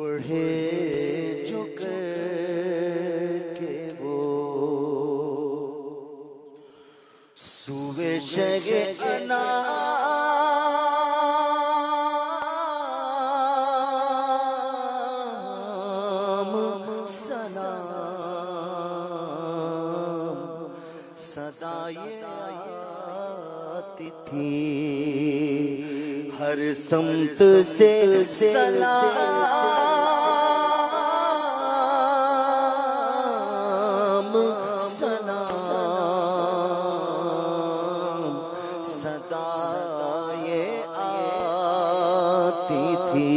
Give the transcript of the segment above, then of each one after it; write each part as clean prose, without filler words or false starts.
बढ़े जो करके वो सुबह शगे अनाम सलाम सदा ये आती थी हर समत से सलाम सलाम सदा ये आती थी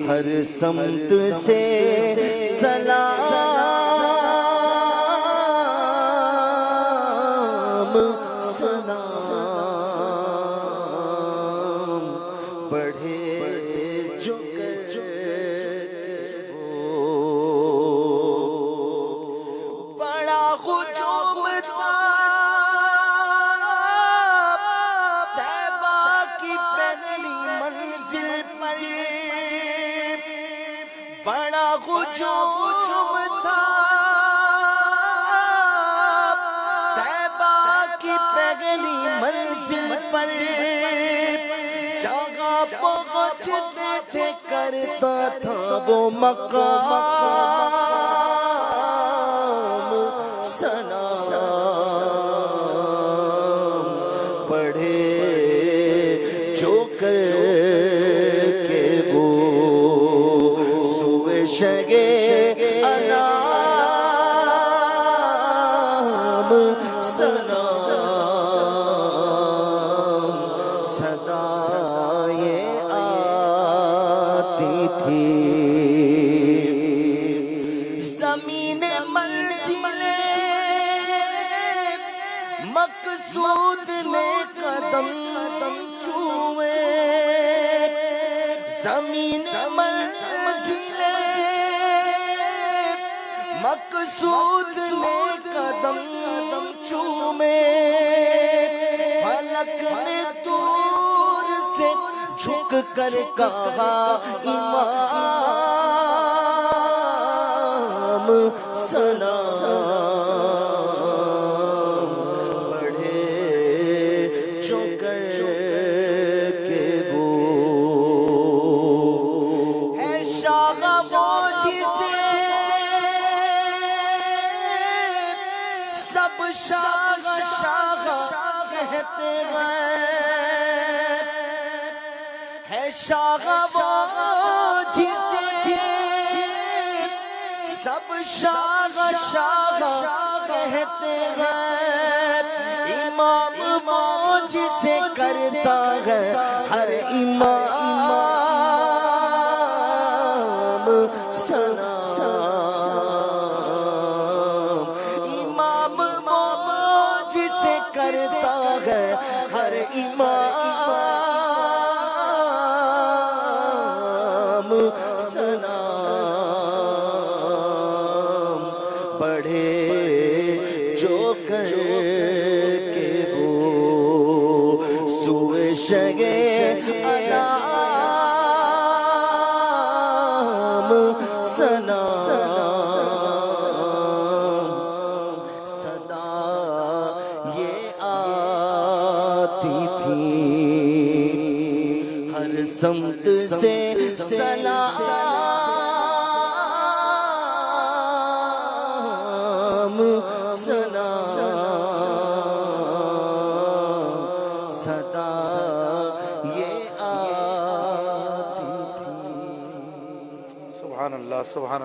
हर समत से सलाम सलाम बढ़े जो वो बड़ा हुजूम था तैबा की पहली मंजिल पर बड़ा हुजूम था तैबा की पहली मंजिल पर पहुंचते थे करता था वो मकाम सलाम पढ़े जो करके वो सुबह शगे अनाम सलाम सदा ये थी ज़मीन मंज़िले मक़सूद ने कदम छुए ज़मीन मंज़िले मक़सूद ने कदम छुए फलक ने दूर से झुक कर कहा इमाम सलाम बढ़े जो करके वो है शाह वो जिसे सब शाह शाह कहते हैं है शाह वो जिसे सब शाह शाह कहते हैं इमाम वो जिसे करता है हर इमाम सलाम इमाम वो जिसे करता है हर इमाम सलाम बढ़े जो करके वो सुबह शगे अनाम सलाम सदा ये आती थी हर समत से सलाम सलाम सदा ये आती थी। सुभान अल्लाह सुभान